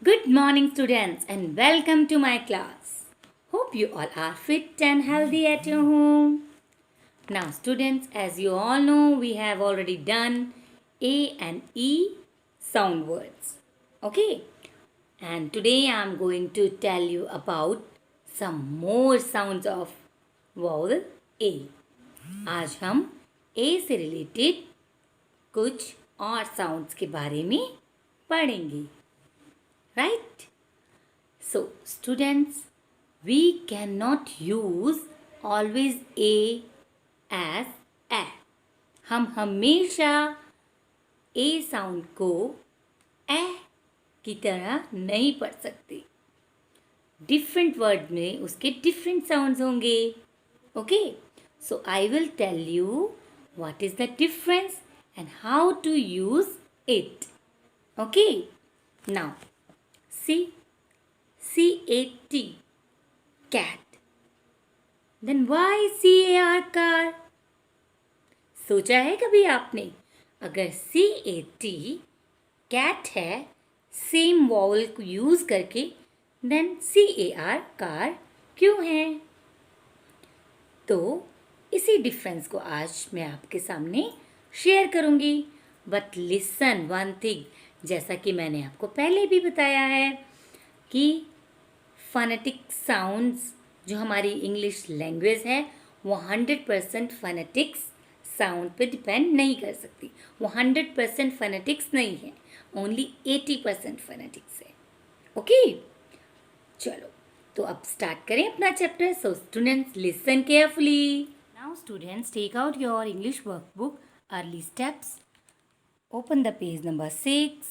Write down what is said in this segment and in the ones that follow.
Good morning, students, and welcome to my class. Hope you all are fit and healthy at your home. Now, students, as you all know, we have already done A and E sound words. Okay, and today I am going to tell you about some more sounds of vowel A. आज हम A से related कुछ और sounds के बारे में पढ़ेंगे. Right? So, students, we cannot use always A as A. हम हमेशा A साउंड को ए की तरह नहीं पढ़ सकते. डिफरेंट वर्ड में उसके डिफरेंट साउंड्स होंगे. Okay, so I will tell you what is the difference and how to use it. Okay, now see, C-A-T, cat. Then why C-A-R, car? सोचा है कभी आपने? अगर C-A-T, cat है, सेम वॉवल को यूज करके, then C-A-R, car क्यों है? तो इसी डिफरेंस को आज मैं आपके सामने शेयर करूंगी. बट लिसन वन थिंग, जैसा कि मैंने आपको पहले भी बताया है कि फनेटिक साउंड्स जो हमारी इंग्लिश लैंग्वेज है वो 100% फनेटिक्स साउंड पे डिपेंड नहीं कर सकती. वो 100% फनेटिक्स नहीं है, ओनली 80% फनेटिक्स है. ओके, चलो तो अब स्टार्ट करें अपना chapter. So students listen carefully. Now students take out your English workbook. Early steps. Open the page number 6.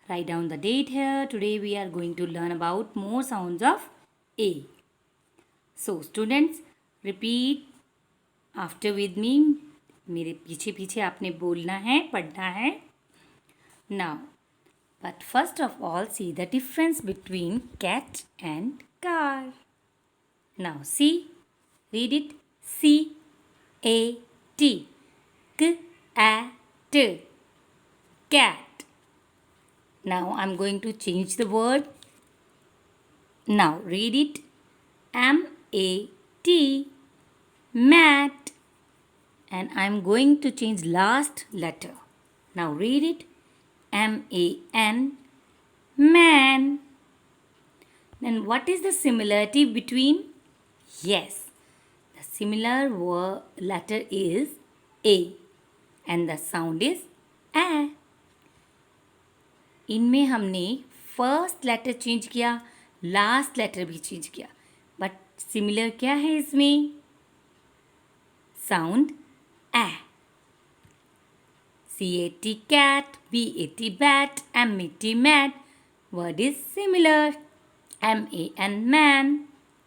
Write down the date here. Today we are going to learn about more sounds of A. So students, repeat after with me. मेरे पीछे पीछे आपने बोलना है, पढ़ना है. Now, but first of all, see the difference between cat and car. Now see, read it. C-A-T. K-A-T. Cat. Now I'm going to change the word. Now read it. M-A-T. Mat. And I'm going to change last letter. Now read it. M-A-N. Man. Then what is the similarity between? Yes, the similar letter is A and the sound is A. इनमें हमने first letter change किया, last letter भी change किया, but similar क्या है इसमें? Sound A. C-A-T cat, B-A-T bat, M-A-T mat. Word is similar. M-A-N man.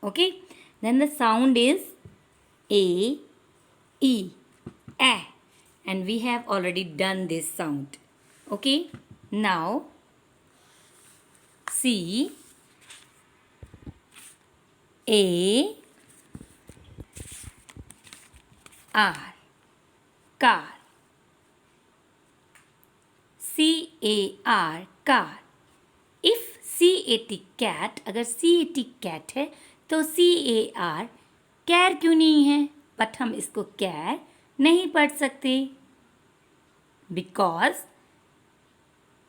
Okay. Then the sound is A-E. A. And we have already done this sound. Okay. Now C A R, car. C-A-R, car. If C-A-T cat, अगर C-A-T cat है तो C-A-R कैर क्यों नहीं है? But हम इसको कैर नहीं पढ़ सकते, because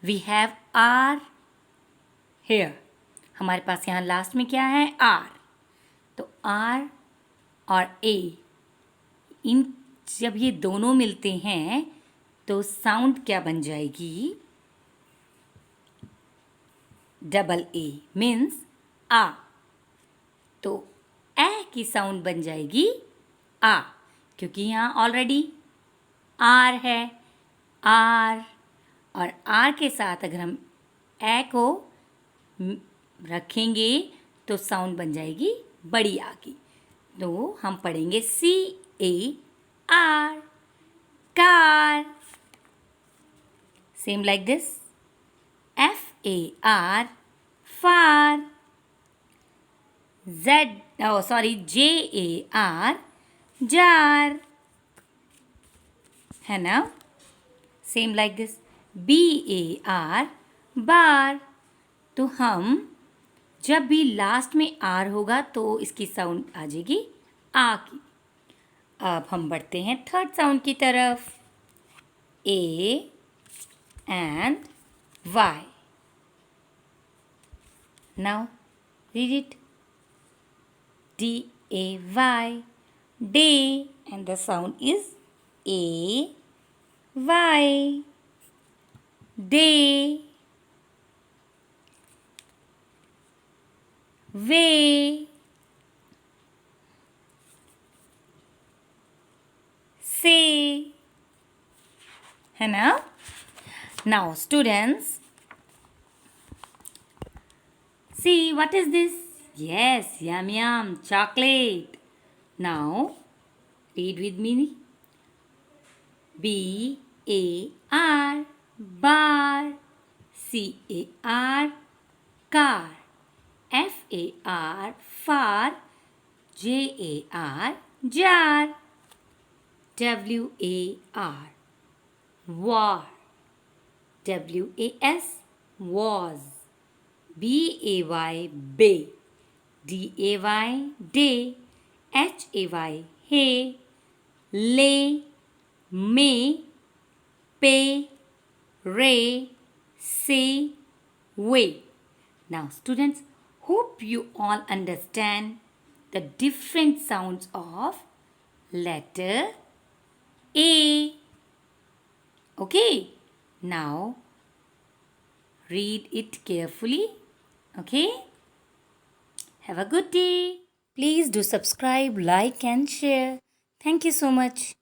we have R here. हमारे पास यहाँ लास्ट में क्या है? आर. तो आर और ए, इन जब ये दोनों मिलते हैं तो साउंड क्या बन जाएगी? डबल ए मीन्स आ. तो ए की साउंड बन जाएगी आ, क्योंकि यहाँ ऑलरेडी आर है. आर और आर के साथ अगर हम ए को रखेंगे तो साउंड बन जाएगी बड़ी आ की. तो हम पढ़ेंगे C-A-R, car. Same like this. F-A-R, far. Jar, jar. है ना? Same like this. B-A-R, bar. तो हम जब भी लास्ट में आर होगा तो इसकी साउंड आ जाएगी आ की। अब हम बढ़ते हैं थर्ड साउंड की तरफ। A and Y. Now read it. D-A-Y, day, and the sound is A-Y, day, way, say. है ना? Now, students, see what is this? Yes, yum yum, chocolate. Now, read with me. B-A-R, bar. C-A-R, car. F-A-R, far. J-A-R, jar. W-A-R, war. W-A-S, was. B-A-Y, bay. D-A-Y, day. H-A-Y, hay. Lay, may, pay, ray, say, way. Now, students, hope you all understand the different sounds of letter A. Okay, now read it carefully. Okay, have a good day. Please do subscribe, like, and share. Thank you so much.